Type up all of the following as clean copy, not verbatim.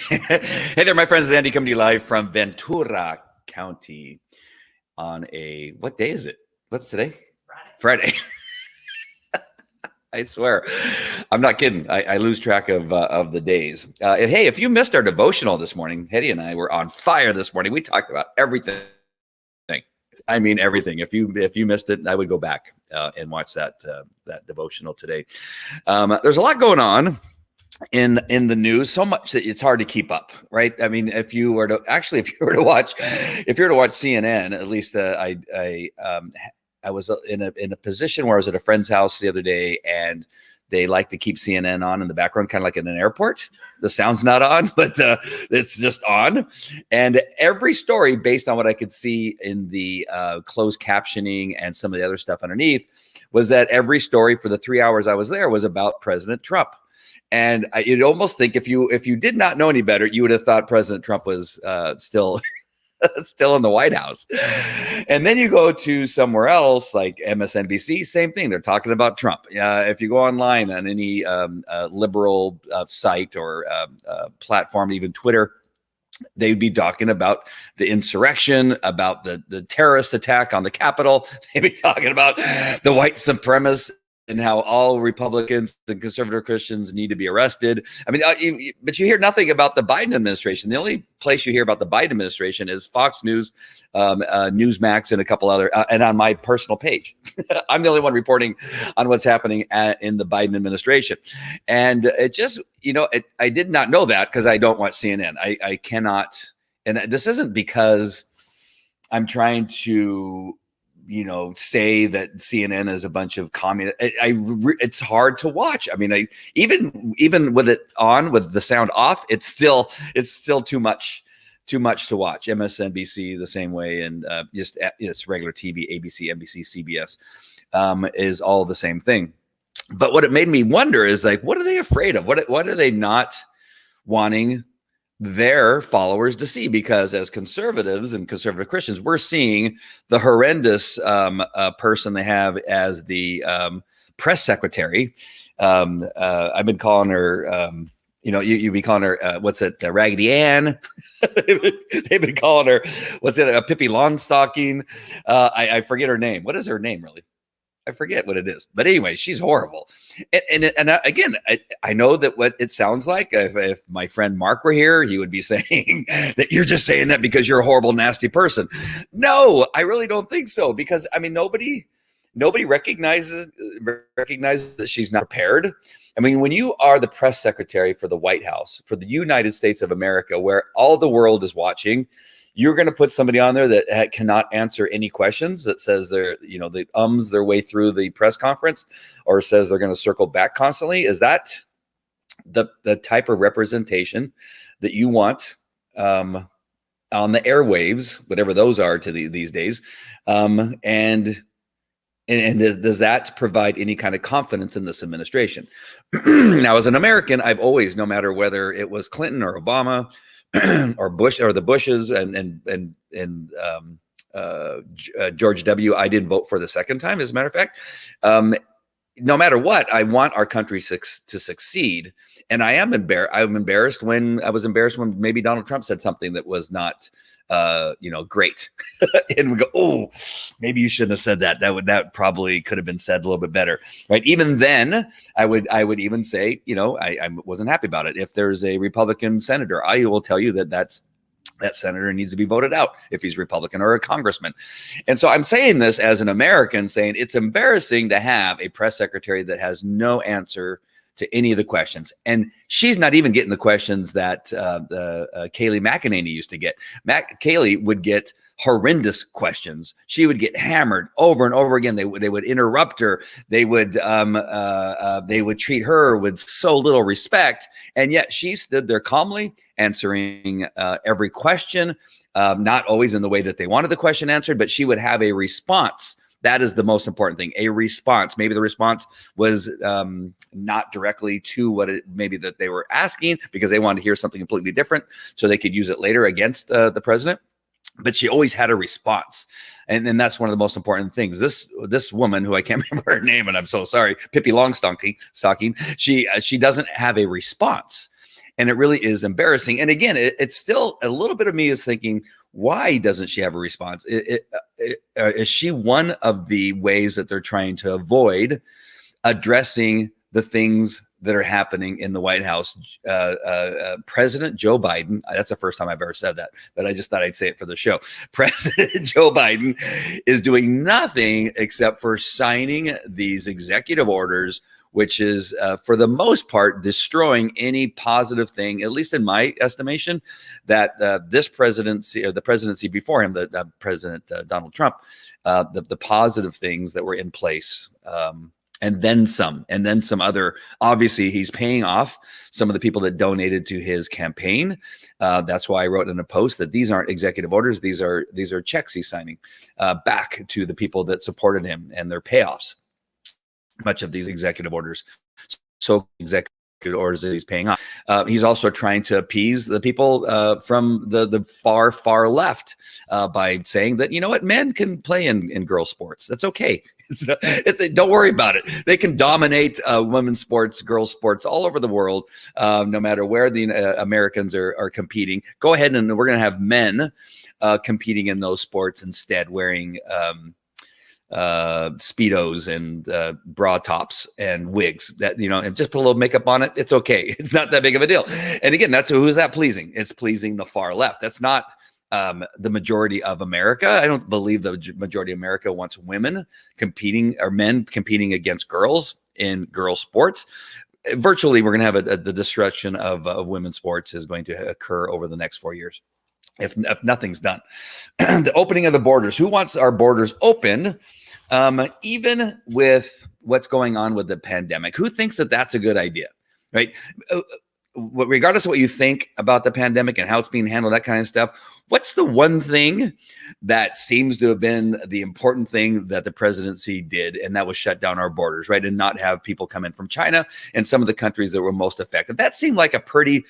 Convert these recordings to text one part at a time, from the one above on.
Hey there, my friends. It's Andy coming to you live from Ventura County on what day is it? What's today? Friday. I swear. I'm not kidding. I lose track of the days. Hey, if you missed our devotional this morning, Hetty and I were on fire this morning. We talked about everything. I mean, everything. If you missed it, I would go back and watch that devotional today. There's a lot going on in the news, so much that it's hard to keep up, right? I mean, if you were to watch CNN, at least I was in a position where I was at a friend's house the other day, and they like to keep CNN on in the background, kind of like in an airport. The sound's not on, but it's just on. And every story, based on what I could see in the closed captioning and some of the other stuff underneath, was that every story for the 3 hours I was there was about President Trump. And you'd almost think if you did not know any better, you would have thought President Trump was still in the White House. And then you go to somewhere else like MSNBC, same thing. They're talking about Trump. If you go online on any liberal site or platform, even Twitter, they'd be talking about the insurrection, about the terrorist attack on the Capitol. They'd be talking about the white supremacists and how all Republicans and conservative Christians need to be arrested. I mean, but you hear nothing about the Biden administration. The only place you hear about the Biden administration is Fox News, Newsmax, and a couple other, and on my personal page. I'm the only one reporting on what's happening in the Biden administration. And it just, I did not know that because I don't watch CNN. I cannot, and this isn't because I'm trying to say that CNN is a bunch of communists. It's hard to watch. I mean, even with it on, with the sound off, it's still too much to watch. MSNBC the same way, and just it's regular TV, ABC, NBC, CBS is all the same thing. But what it made me wonder is, like, what are they afraid of? What are they not wanting their followers to see? Because as conservatives and conservative Christians, we're seeing the horrendous person they have as the press secretary. I've been calling her, you'd be calling her, Raggedy Ann. They've been calling her, Pippi Longstocking. I forget her name. What is her name, really? I forget what it is, but anyway, she's horrible. And again, I know that what it sounds like. If my friend Mark were here, he would be saying that you're just saying that because you're a horrible, nasty person. No, I really don't think so. Because I mean, nobody recognizes that she's not prepared. I mean, when you are the press secretary for the White House, for the United States of America, where all the world is watching, you're going to put somebody on there that cannot answer any questions, that says they ums their way through the press conference, or says they're going to circle back constantly. Is that the type of representation that you want on the airwaves, whatever those are these days? And does that provide any kind of confidence in this administration? Now, as an American, I've always, no matter whether it was Clinton or Obama, or Bush or the Bushes and George W. I didn't vote for the second time, as a matter of fact. No matter what, I want our country to succeed. And I am embarrassed. I was embarrassed when maybe Donald Trump said something that was not, great. And we go, oh, maybe you shouldn't have said that. That probably could have been said a little bit better, right? Even then, I would even say, I wasn't happy about it. If there's a Republican senator, I will tell you that senator needs to be voted out if he's Republican, or a congressman. And so I'm saying this as an American, saying it's embarrassing to have a press secretary that has no answer to any of the questions. And she's not even getting the questions that Kayleigh McEnany used to get. Kayleigh would get horrendous questions. She would get hammered over and over again. They would interrupt her. They would treat her with so little respect. And yet she stood there calmly answering every question, not always in the way that they wanted the question answered, but she would have a response. That is the most important thing, a response. Maybe the response was not directly to what maybe that they were asking, because they wanted to hear something completely different so they could use it later against the president. But she always had a response. And then that's one of the most important things. This woman, who I can't remember her name, and I'm so sorry, Pippi Longstocking, she doesn't have a response. And it really is embarrassing. And again, it's still a little bit of me is thinking, why doesn't she have a response? Is she one of the ways that they're trying to avoid addressing the things that are happening in the White House? President Joe Biden, that's the first time I've ever said that, but I just thought I'd say it for the show. President Joe Biden is doing nothing except for signing these executive orders, which is, for the most part, destroying any positive thing, at least in my estimation, that this presidency or the presidency before him, the President Donald Trump, the positive things that were in place. And then some other. Obviously, he's paying off some of the people that donated to his campaign. That's why I wrote in a post that these aren't executive orders; these are checks he's signing back to the people that supported him and their payoffs. Much of these executive orders, so executive orders that he's paying off. He's also trying to appease the people from the far left by saying that, you know what, men can play in girl sports. That's okay. Don't worry about it. They can dominate women's sports, girls sports all over the world, no matter where the Americans are competing. Go ahead, and we're going to have men competing in those sports instead, wearing Speedos and bra tops and wigs that, and just put a little makeup on it. It's okay. It's not that big of a deal. And again, who's that pleasing? It's pleasing the far left. That's not the majority of America. I don't believe the majority of America wants women competing or men competing against girls in girl sports. Virtually, we're going to have the destruction of women's sports is going to occur over the next 4 years. If nothing's done. The opening of the borders. Who wants our borders open, even with what's going on with the pandemic? Who thinks that that's a good idea, right? Regardless of what you think about the pandemic and how it's being handled, that kind of stuff, what's the one thing that seems to have been the important thing that the presidency did, and that was shut down our borders, right? And not have people come in from China and some of the countries that were most affected. That seemed like a pretty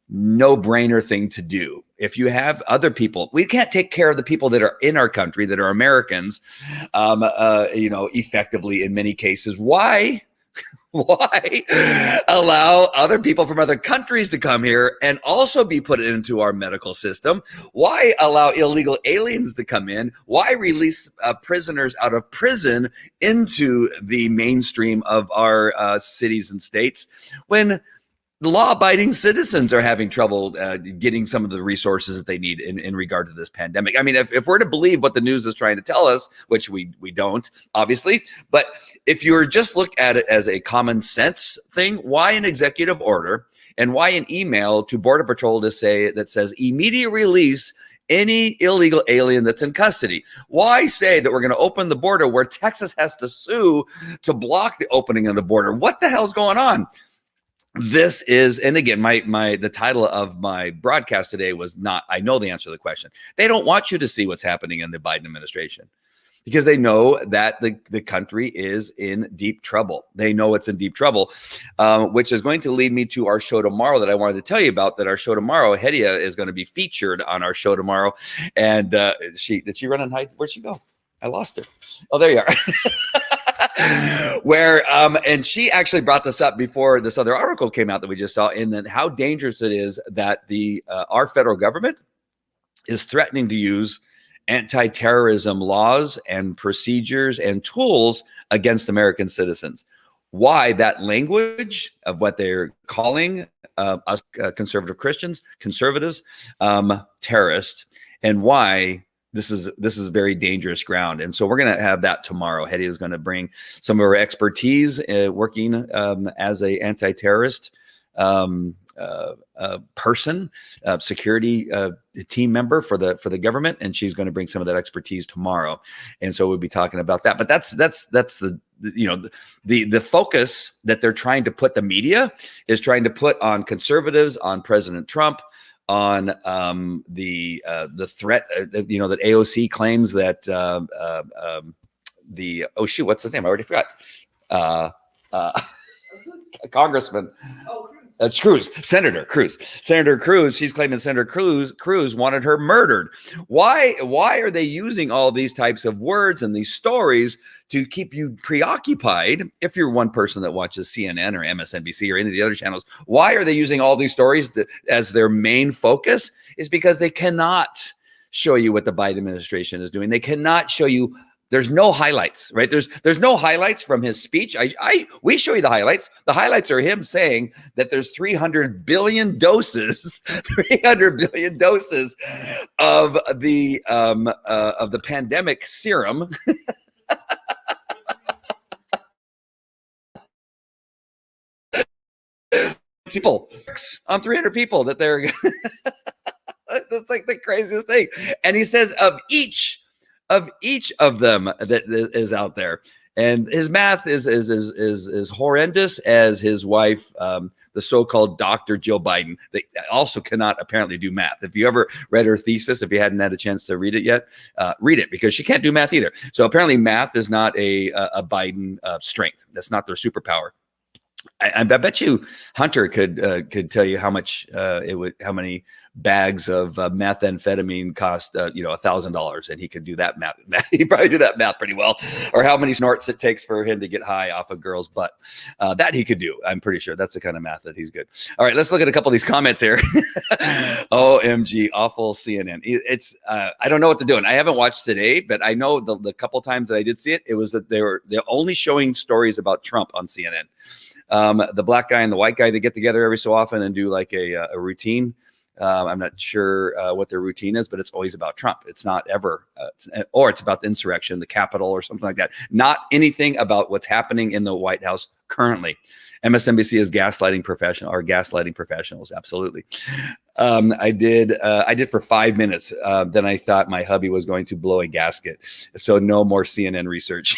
no-brainer thing to do. If you have other people, we can't take care of the people that are in our country that are Americans, effectively in many cases. Why allow other people from other countries to come here and also be put into our medical system? Why allow illegal aliens to come in? Why release prisoners out of prison into the mainstream of our cities and states when the law-abiding citizens are having trouble getting some of the resources that they need in regard to this pandemic? I mean, if we're to believe what the news is trying to tell us, which we don't, obviously, but if you're just look at it as a common sense thing, why an executive order and why an email to Border Patrol that says immediate release any illegal alien that's in custody? Why say that we're going to open the border where Texas has to sue to block the opening of the border? What the hell's going on? This is, and again, the title of my broadcast today was not, I know the answer to the question. They don't want you to see what's happening in the Biden administration because they know that the country is in deep trouble. They know it's in deep trouble, which is going to lead me to our show tomorrow that I wanted to tell you about. That our show tomorrow, Hedia is going to be featured on our show tomorrow. And did she run and hide? Where'd she go? I lost her. Oh, there you are. Where and she actually brought this up before this other article came out that we just saw, in that how dangerous it is that our federal government is threatening to use anti-terrorism laws and procedures and tools against American citizens. Why that language of what they're calling us conservative Christians, conservatives, terrorists, and why this is very dangerous ground. And so we're going to have that tomorrow. Hetty is going to bring some of her expertise working as a anti-terrorist person, security team member for the government, and she's going to bring some of that expertise tomorrow. And so we'll be talking about that. But that's the focus that they're trying to put, the media is trying to put on conservatives, on President Trump, on the threat, that AOC claims that what's his name? I already forgot. Congressman. Oh, Cruz. That's Cruz, Senator Cruz. Senator Cruz, she's claiming Senator Cruz wanted her murdered. Why are they using all these types of words and these stories to keep you preoccupied? If you're one person that watches CNN or MSNBC or any of the other channels, why are they using all these stories as their main focus? Is because they cannot show you what the Biden administration is doing. They cannot show you. There's no highlights, right? There's no highlights from his speech. We show you the highlights. The highlights are him saying that there's 300 billion doses, 300 billion doses of the pandemic serum. People on 300 people that they're. That's like the craziest thing. And he says of each of them that is out there, and his math is horrendous as his wife, the so-called Dr. Jill Biden, that also cannot apparently do math. If you ever read her thesis, if you hadn't had a chance to read it yet, read it, because she can't do math either. So apparently math is not a Biden strength. That's not their superpower. I bet you Hunter could tell you how much how many bags of methamphetamine cost $1,000, and he could do that math. He'd probably do that math pretty well, or how many snorts it takes for him to get high off a girl's butt. That he could do. I'm pretty sure that's the kind of math that he's good. All right, let's look at a couple of these comments here. OMG, awful CNN. It's I don't know what they're doing. I haven't watched today, but I know the couple times that I did see it, it was that they're only showing stories about Trump on CNN. The black guy and the white guy, they get together every so often and do like a routine. I'm not sure what their routine is, but it's always about Trump. It's not ever, or it's about the insurrection, the Capitol, or something like that. Not anything about what's happening in the White House currently. MSNBC is gaslighting professionals. Absolutely. I did for 5 minutes. Then I thought my hubby was going to blow a gasket. So no more CNN research.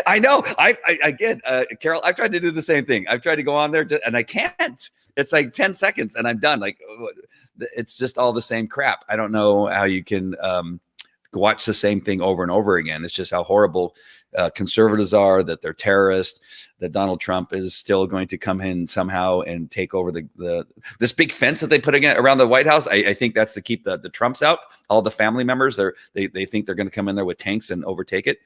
I know. I get, Carol, I've tried to do the same thing. I've tried to go on there and I can't. It's like 10 seconds and I'm done. Like, it's just all the same crap. I don't know how you can watch the same thing over and over again. It's just how horrible conservatives are, that they're terrorists, that Donald Trump is still going to come in somehow and take over this big fence that they put around the White House. I think that's to keep the Trumps out. All the family members, they think they're going to come in there with tanks and overtake it.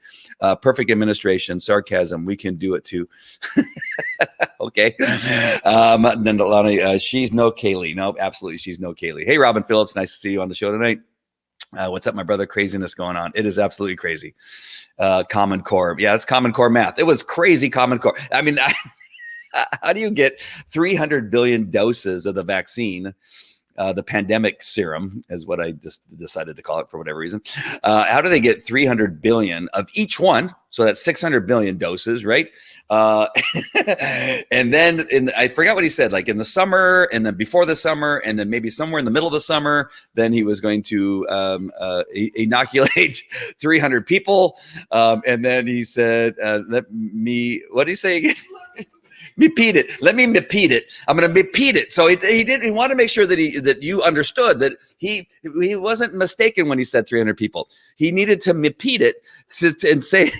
Perfect administration, sarcasm. We can do it too. Okay. Nandalani, she's no Kaylee. No, absolutely. She's no Kaylee. Hey, Robin Phillips. Nice to see you on the show tonight. What's up, my brother? Craziness going on. It is absolutely crazy. Common Core. Yeah, it's Common Core math. It was crazy Common Core. I mean, how do you get 300 billion doses of the vaccine? The pandemic serum is what I just decided to call it for whatever reason. How do they get 300 billion of each one? So that's 600 billion doses, right? And then I forgot what he said, like in the summer and then before the summer and then maybe somewhere in the middle of the summer, then he was going to inoculate 300 people. And then he said, what did he say again? Repeat it. Let me repeat it. I'm going to repeat it. So he wanted to make sure that you understood that he wasn't mistaken when he said 300 people. He needed to repeat it and say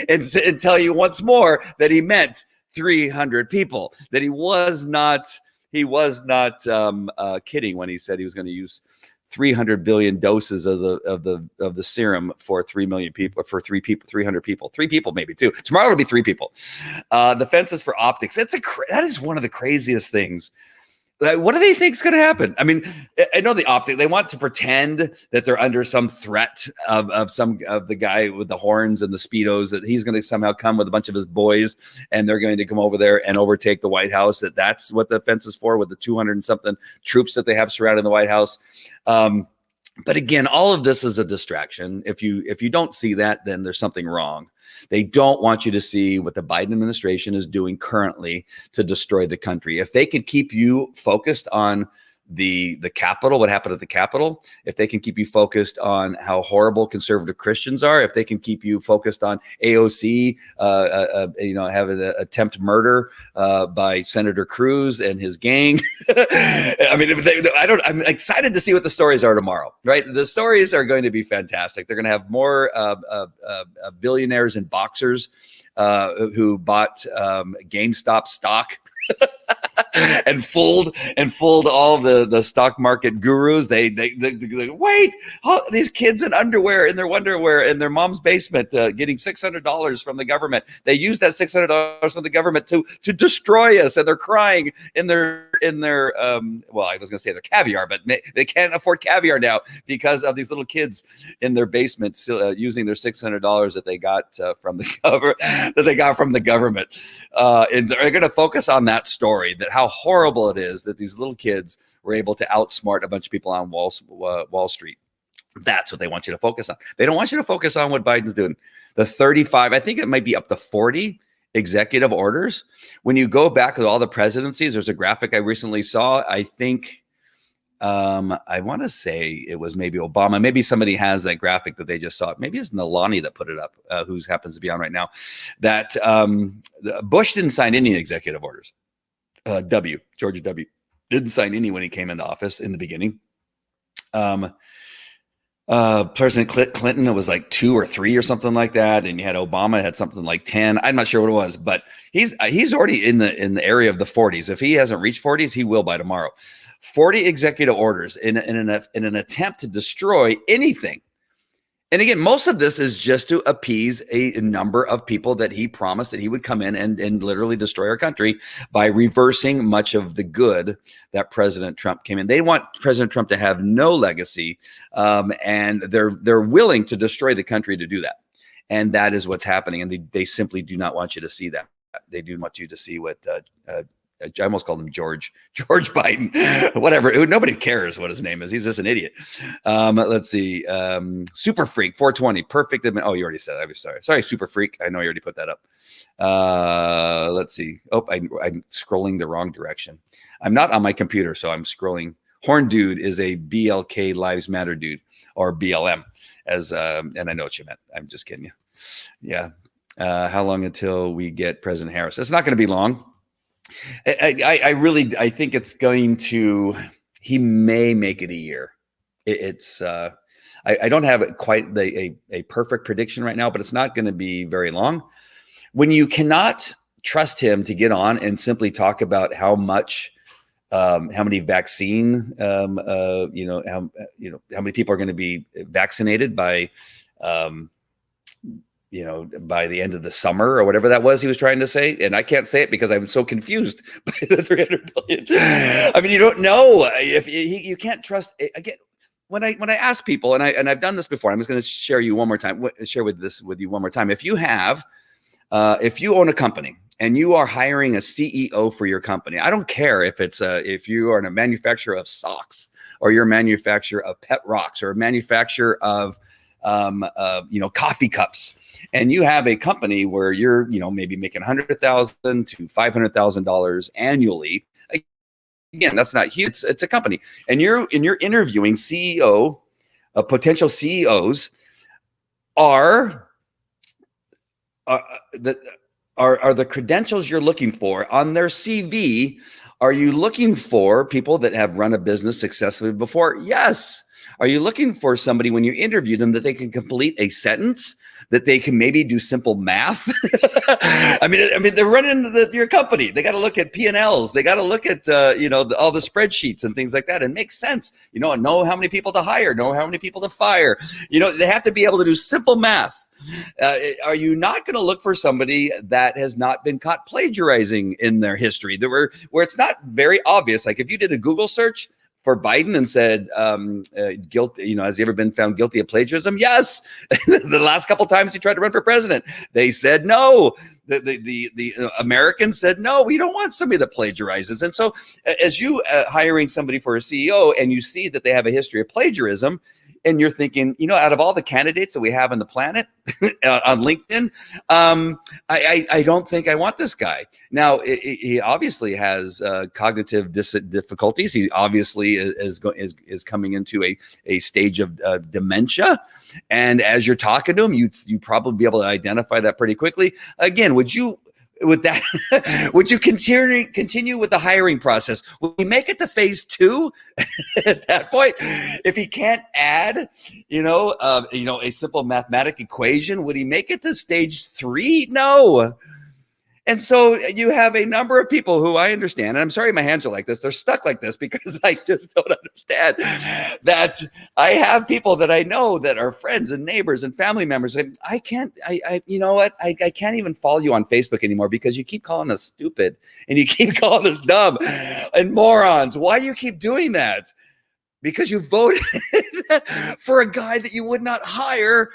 and tell you once more that he meant 300 people. That he was not kidding when he said he was going to use 300 billion doses of the serum for 3 million people, for 300 people, 3 people, maybe 2. Tomorrow it'll be 3 people. The fences for optics. That is one of the craziest things. What do they think is going to happen? I mean, I know the optic. They want to pretend that they're under some threat of the guy with the horns and the Speedos, that he's going to somehow come with a bunch of his boys and they're going to come over there and overtake the White House. That's what the fence is for, with the 200 and something troops that they have surrounding the White House. But again, all of this is a distraction. If you don't see that, then there's something wrong. They don't want you to see what the Biden administration is doing currently to destroy the country. If they could keep you focused on the Capitol, what happened at the Capitol, if they can keep you focused on how horrible conservative Christians are, if they can keep you focused on AOC, having an attempt murder by Senator Cruz and his gang. I mean, I'm excited to see what the stories are tomorrow, right? The stories are going to be fantastic. They're going to have more billionaires and boxers who bought GameStop stock. and fooled all the stock market gurus. They wait, oh, these kids in underwear, in their underwear, in their mom's basement, getting $600 from the government. They use that $600 from the government to destroy us, and they're crying in their well, I was going to say their caviar, but they can't afford caviar now because of these little kids in their basements using their $600 that they got from the government. And they're going to focus on that story, that how horrible it is that these little kids were able to outsmart a bunch of people on Wall Street. That's what they want you to focus on. They don't want you to focus on what Biden's doing. The 35, I think it might be up to 40 executive orders. When you go back with all the presidencies, there's a graphic I recently saw. I think I want to say it was maybe Obama. Maybe somebody has that graphic that they just saw. Maybe it's Nalani that put it up, who happens to be on right now. That Bush didn't sign any executive orders. George W. didn't sign any when he came into office in the beginning. President Clinton, it was like 2 or 3 or something like that, and you had Obama had something like 10. I'm not sure what it was, but he's already in the area of the 40s. If he hasn't reached 40s, he will by tomorrow. 40 executive orders in an attempt to destroy anything. And again, most of this is just to appease a number of people that he promised that he would come in and literally destroy our country by reversing much of the good that President Trump came in. They want President Trump to have no legacy, and they're willing to destroy the country to do that. And that is what's happening. And they simply do not want you to see that. They do want you to see what I almost called him George Biden, whatever. Nobody cares what his name is. He's just an idiot. Let's see. Super Freak 420. Perfect. Oh, you already said it. I'm sorry, Super Freak. I know you already put that up. Let's see. Oh, I'm scrolling the wrong direction. I'm not on my computer, so I'm scrolling. Horn Dude is a BLK Lives Matter dude, or BLM, and I know what you meant. I'm just kidding you. Yeah. How long until we get President Harris? It's not going to be long. I think it's going to, he may make it a year. I don't have quite a perfect prediction right now, but it's not going to be very long. When you cannot trust him to get on and simply talk about how many vaccine, how many people are going to be vaccinated by the end of the summer or whatever that was he was trying to say. And I can't say it because I'm so confused by the 300 billion. I mean, you don't know if you can't trust. Again, when I ask people, and I've done this before, I'm just going to share with you one more time. If you own a company and you are hiring a CEO for your company, I don't care if you are a manufacturer of socks, or you're a manufacturer of pet rocks, or a manufacturer of coffee cups, and you have a company where you're, maybe making $100,000 to $500,000 annually. Again, that's not huge. It's a company, and you're interviewing potential CEOs. Are the credentials you're looking for on their CV? Are you looking for people that have run a business successfully before? Yes. Are you looking for somebody, when you interview them, that they can complete a sentence, that they can maybe do simple math? I mean, they're running your company. They got to look at P&Ls. They got to look at all the spreadsheets and things like that, and make sense. Know how many people to hire, know how many people to fire. They have to be able to do simple math. Are you not going to look for somebody that has not been caught plagiarizing in their history, where it's not very obvious? Like if you did a Google search for Biden and said guilty, has he ever been found guilty of plagiarism? Yes. The last couple times he tried to run for president, they said no. The Americans said no. We don't want somebody that plagiarizes. And so, as you hiring somebody for a CEO, and you see that they have a history of plagiarism, and you're thinking, out of all the candidates that we have on the planet on LinkedIn, I don't think I want this guy. Now, he obviously has cognitive difficulties. He obviously is coming into a stage of dementia. And as you're talking to him, you probably be able to identify that pretty quickly. Again, would you continue with the hiring process? Will we make it to phase 2 at that point? If he can't add, a simple mathematic equation, would he make it to stage 3? No. And so you have a number of people who I understand, and I'm sorry my hands are like this. They're stuck like this because I just don't understand that I have people that I know that are friends and neighbors and family members. And you know what? I can't even follow you on Facebook anymore because you keep calling us stupid and you keep calling us dumb and morons. Why do you keep doing that? Because you voted for a guy that you would not hire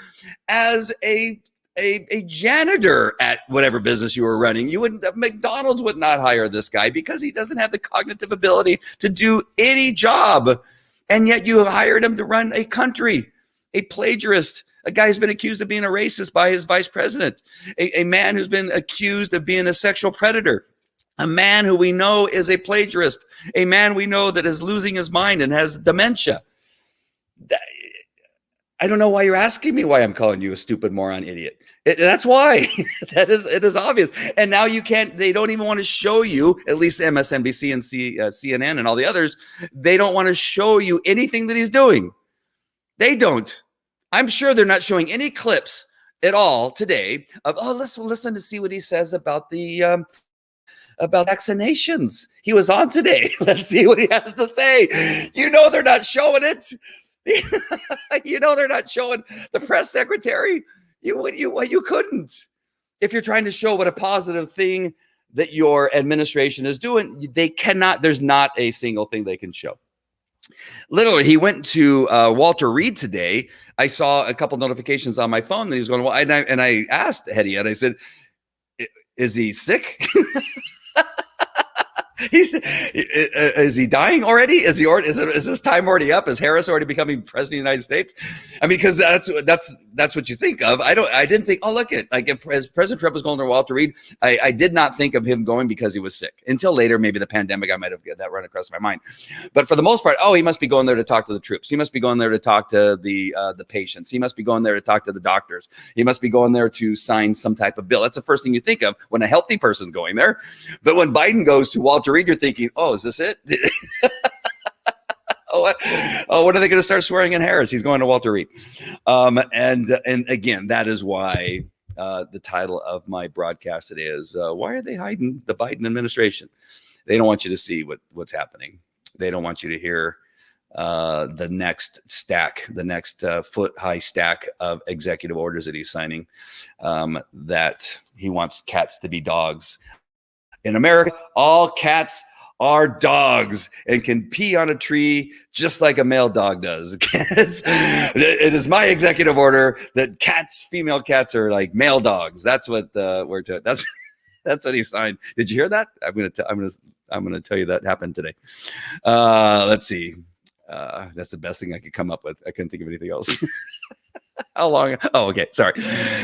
as a janitor at whatever business you were running. You wouldn't, McDonald's would not hire this guy because he doesn't have the cognitive ability to do any job. And yet you have hired him to run a country, a plagiarist, a guy who's been accused of being a racist by his vice president, a man who's been accused of being a sexual predator, a man who we know is a plagiarist, a man we know that is losing his mind and has dementia. I don't know why you're asking me why I'm calling you a stupid moron idiot. That's why. It is obvious. And now they don't even want to show you, at least MSNBC and CNN and all the others, they don't want to show you anything that he's doing. They don't. I'm sure they're not showing any clips at all today of, let's listen to see what he says about about vaccinations. He was on today. Let's see what he has to say. You know they're not showing it. You know they're not showing the press secretary. You couldn't. If you're trying to show what a positive thing that your administration is doing, they cannot. There's not a single thing they can show. Literally, he went to Walter Reed today. I saw a couple notifications on my phone that he was going. Well, and I asked Hetty, and I said, "Is he sick?" Is he dying already? Is his time already up? Is Harris already becoming president of the United States? I mean, because that's what you think of. I didn't think. Oh, look at as President Trump was going to Walter Reed. I did not think of him going because he was sick until later. Maybe the pandemic. I might have got that run across my mind. But for the most part, he must be going there to talk to the troops. He must be going there to talk to the patients. He must be going there to talk to the doctors. He must be going there to sign some type of bill. That's the first thing you think of when a healthy person's going there. But when Biden goes to Walter Reed, you're thinking, is this it? What are they going to start swearing in Harris? He's going to Walter Reed. And again, that is why the title of my broadcast today is, why are they hiding the Biden administration? They don't want you to see what's happening. They don't want you to hear the next foot-high stack of executive orders that he's signing, that he wants cats to be dogs. In America, all cats are dogs and can pee on a tree just like a male dog does. It is my executive order that female cats are like male dogs. That's what we're doing. That's what he signed. Did you hear that? I'm gonna tell you that happened today. Let's see. That's the best thing I could come up with. I couldn't think of anything else. How long? Oh, okay. Sorry.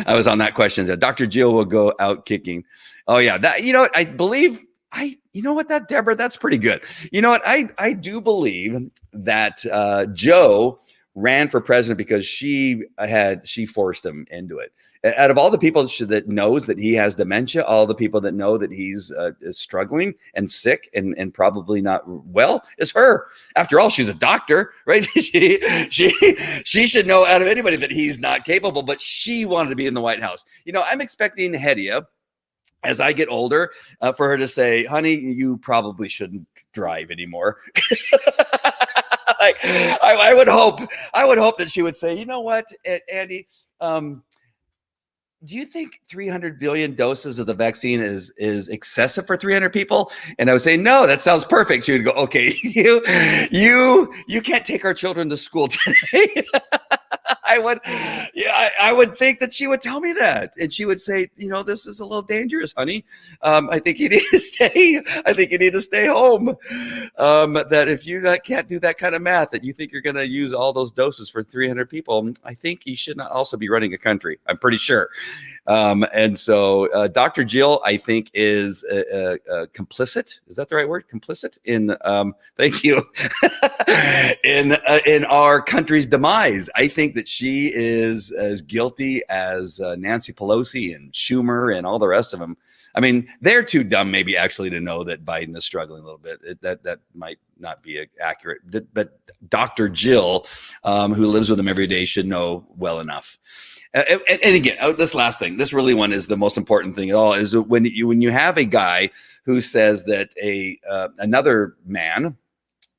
I was on that question. Dr. Jill will go out kicking. Oh yeah. I believe Deborah, that's pretty good. You know what? I do believe that Joe ran for president because she forced him into it. Out of all the people that knows that he has dementia, all the people that know that he's is struggling and sick and probably not well is her. After all, she's a doctor, right? she should know out of anybody that he's not capable, but she wanted to be in the White House. I'm expecting Hedia, as I get older, for her to say, honey, you probably shouldn't drive anymore. I would hope that she would say, you know what, Andy, do you think 300 billion doses of the vaccine is excessive for 300 people? And I would say, no, that sounds perfect. She would go, okay, you can't take our children to school today. I would think that she would tell me that, and she would say, this is a little dangerous, honey. I think you need to stay. I think you need to stay home. That if you can't do that kind of math, that you think you're going to use all those doses for 300 people, I think you should not also be running a country. I'm pretty sure. And so Dr. Jill, I think, is complicit. Is that the right word? Complicit in, thank you, in our country's demise. I think that she is as guilty as Nancy Pelosi and Schumer and all the rest of them. I mean, they're too dumb maybe actually to know that Biden is struggling a little bit. That might not be accurate. But Dr. Jill, who lives with him every day, should know well enough. And again, this last thing, this really one is the most important thing at all, is when you have a guy who says that another man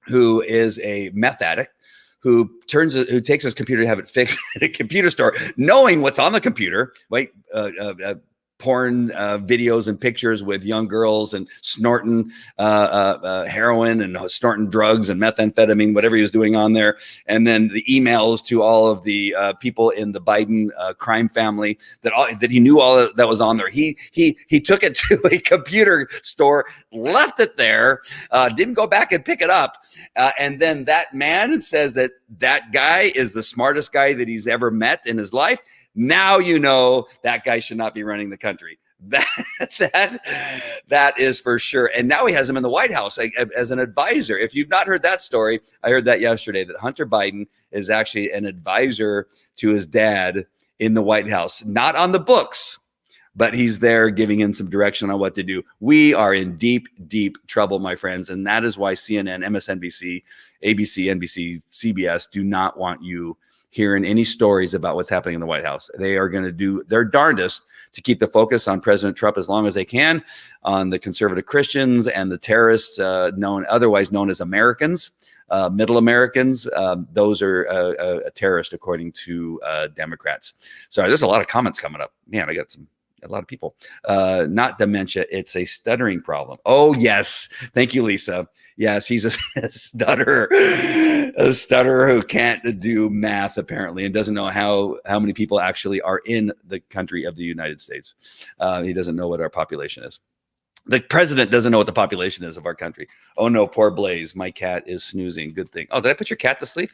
who is a meth addict, who takes his computer to have it fixed at a computer store, knowing what's on the computer, right? Porn videos and pictures with young girls and snorting heroin and snorting drugs and methamphetamine, whatever he was doing on there. And then the emails to all of the people in the Biden crime family that he knew all that was on there. He took it to a computer store, left it there, didn't go back and pick it up. And then that man says that guy is the smartest guy that he's ever met in his life. Now you know that guy should not be running the country. That is for sure. And now he has him in the White House as an advisor. If you've not heard that story, I heard that yesterday, that Hunter Biden is actually an advisor to his dad in the White House. Not on the books, but he's there giving him some direction on what to do. We are in deep, deep trouble, my friends. And that is why CNN, MSNBC, ABC, NBC, CBS do not want you hearing any stories about what's happening in the White House. They are going to do their darndest to keep the focus on President Trump as long as they can, on the conservative Christians and the terrorists, otherwise known as Americans, middle Americans. Those are a terrorist, according to Democrats. Sorry, there's a lot of comments coming up. Man, I got a lot of people. Not dementia, it's a stuttering problem. Oh, yes. Thank you, Lisa. Yes, he's a stutterer who can't do math, apparently, and doesn't know how many people actually are in the country of the United States. He doesn't know what our population is. The president doesn't know what the population is of our country. Oh, no, poor Blaze. My cat is snoozing. Good thing. Oh, did I put your cat to sleep?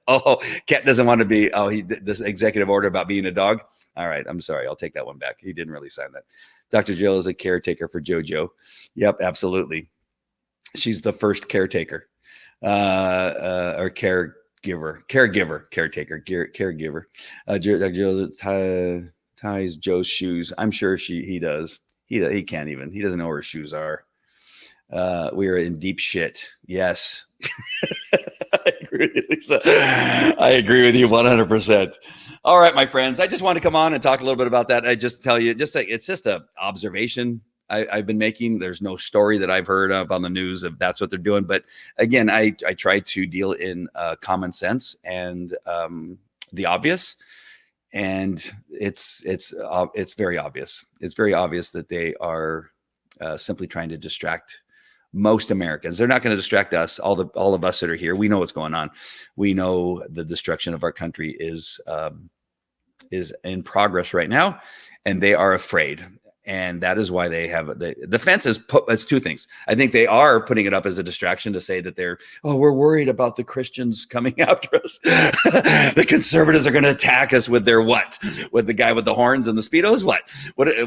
Oh, cat doesn't want to be. Oh, this executive order about being a dog. All right, I'm sorry. I'll take that one back. He didn't really sign that. Dr. Jill is a caretaker for JoJo. Yep, absolutely. She's the first caretaker or caregiver. Dr. Jill ties Joe's shoes. I'm sure he does. He can't even. He doesn't know where shoes are. We are in deep shit. Yes. I agree with you, Lisa. I agree with you 100%. All right, my friends. I just want to come on and talk a little bit about that. I just tell you, it's just an observation I've been making. There's no story that I've heard of on the news of that's what they're doing. But again, I try to deal in common sense and the obvious. And it's very obvious. It's very obvious that they are simply trying to distract most Americans. They're not going to distract us. All of us that are here, we know what's going on. We know the destruction of our country is in progress right now, and they are afraid. And that is why they have the defense is it's two things. I think they are putting it up as a distraction to say that we're worried about the Christians coming after us. The conservatives are going to attack us with their what? With the guy with the horns and the Speedos?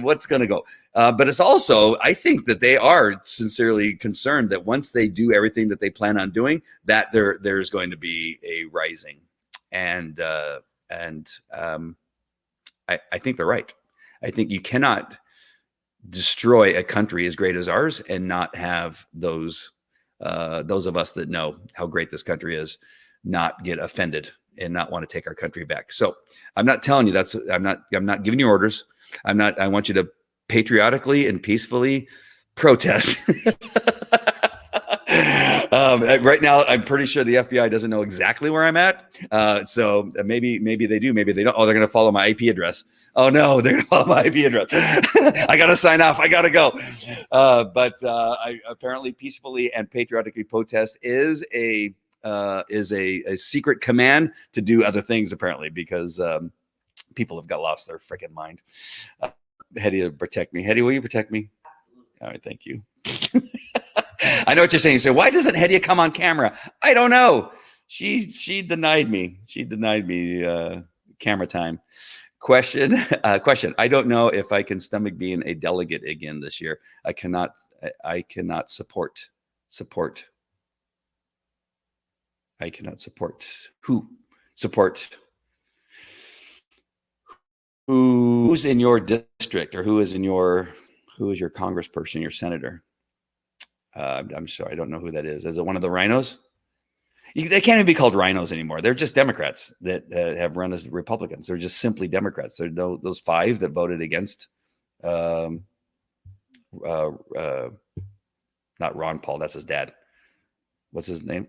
What's going to go? But it's also, I think that they are sincerely concerned that once they do everything that they plan on doing, that there's going to be a rising. And I think they're right. I think you cannot destroy a country as great as ours and not have those of us that know how great this country is not get offended and not want to take our country back. So I'm not telling you I'm not giving you orders. I want you to patriotically and peacefully protest. Right now, I'm pretty sure the FBI doesn't know exactly where I'm at. So maybe they do, maybe they don't. Oh, they're going to follow my IP address. Oh no, they're going to follow my IP address. I got to sign off. I got to go. But I apparently peacefully and patriotically protest is a secret command to do other things, apparently, because people have got lost their freaking mind. Hetty will protect me. Hetty, will you protect me? All right, thank you. I know what you're saying. So why doesn't Hetty come on camera? I don't know. She denied me. She denied me camera time. Question. I don't know if I can stomach being a delegate again this year. I cannot support. I cannot support. Who? Support. Who's in your district, or who is your congressperson, your senator? I'm sorry, I don't know who that is. Is it one of the rhinos? They can't even be called rhinos anymore. They're just Democrats that have run as Republicans. They're just simply Democrats. They're those 5 that voted against, um, uh, uh, not Ron Paul. That's his dad. What's his name?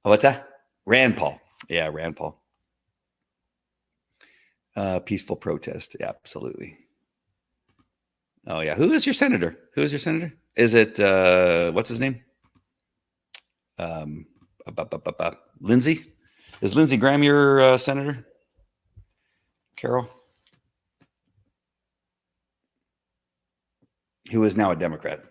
What's that? Rand Paul. Yeah, Rand Paul. Peaceful protest. Yeah, absolutely. Oh yeah. Who is your senator? Who is your senator? Is it what's his name? Lindsey? Is Lindsey Graham your senator? Carol? Who is now a Democrat?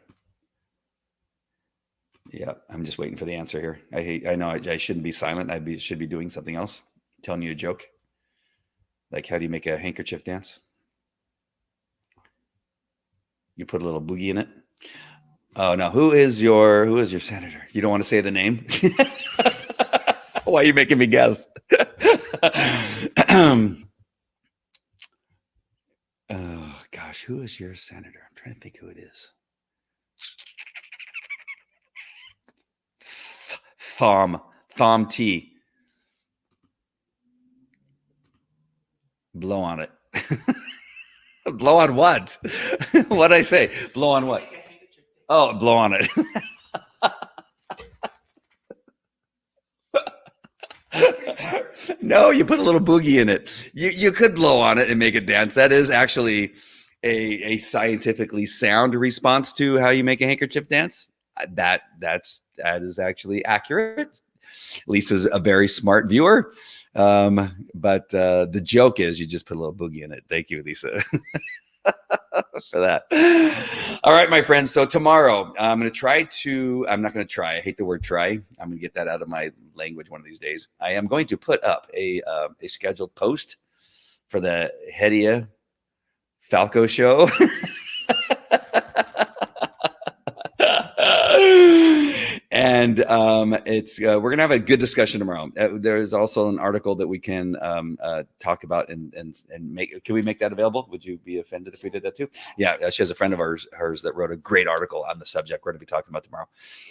Yeah, I'm just waiting for the answer here. I know I shouldn't be silent. Should be doing something else, telling you a joke. Like, how do you make a handkerchief dance? You put a little boogie in it. Oh no, who is your senator? You don't want to say the name? Why are you making me guess? Oh gosh, who is your senator? I'm trying to think who it is. Thom T. Blow on it. Blow on what? What'd I say? Blow on what? Oh, blow on it. No, you put a little boogie in it. You could blow on it and make it dance. That is actually a scientifically sound response to how you make a handkerchief dance. That is actually accurate. Lisa's a very smart viewer. But the joke is you just put a little boogie in it. Thank you, Lisa. For that. All right, my friends. So tomorrow I'm not going to try. I hate the word try. I'm going to get that out of my language one of these days. I am going to put up a scheduled post for the Hedia Falco show. And it's we're gonna have a good discussion tomorrow. There's also an article that we can talk about and make. Can we make that available? Would you be offended if we did that too? Yeah, she has a friend of hers that wrote a great article on the subject. We're going to be talking about tomorrow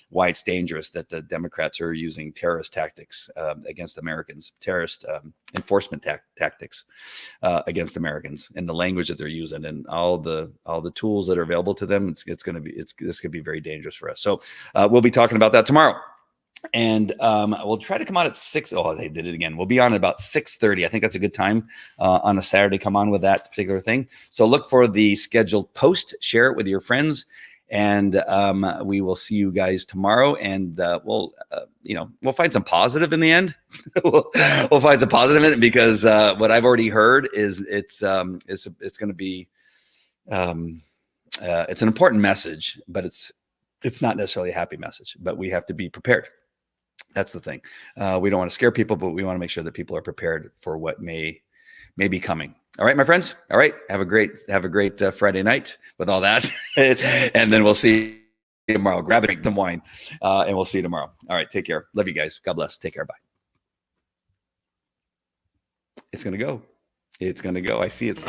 why it's dangerous that the Democrats are using terrorist tactics against Americans, terrorist enforcement tactics against Americans, and the language that they're using, and all the tools that are available to them. This could be very dangerous for us. So we'll be talking about that tomorrow. And we'll try to come on at 6. Oh, they did it again. We'll be on at about 6:30. I think that's a good time on a Saturday. Come on with that particular thing. So look for the scheduled post. Share it with your friends. And we will see you guys tomorrow. And we'll find some positive in the end. we'll find some positive in it, because what I've already heard is it's going to be it's an important message, but it's not necessarily a happy message. But we have to be prepared. That's the thing. We don't want to scare people, but we want to make sure that people are prepared for what may be coming. All right, my friends. All right. Have a great Friday night with all that. And then we'll see you tomorrow. Grab some wine and we'll see you tomorrow. All right. Take care. Love you guys. God bless. Take care. Bye. It's going to go. I see it's.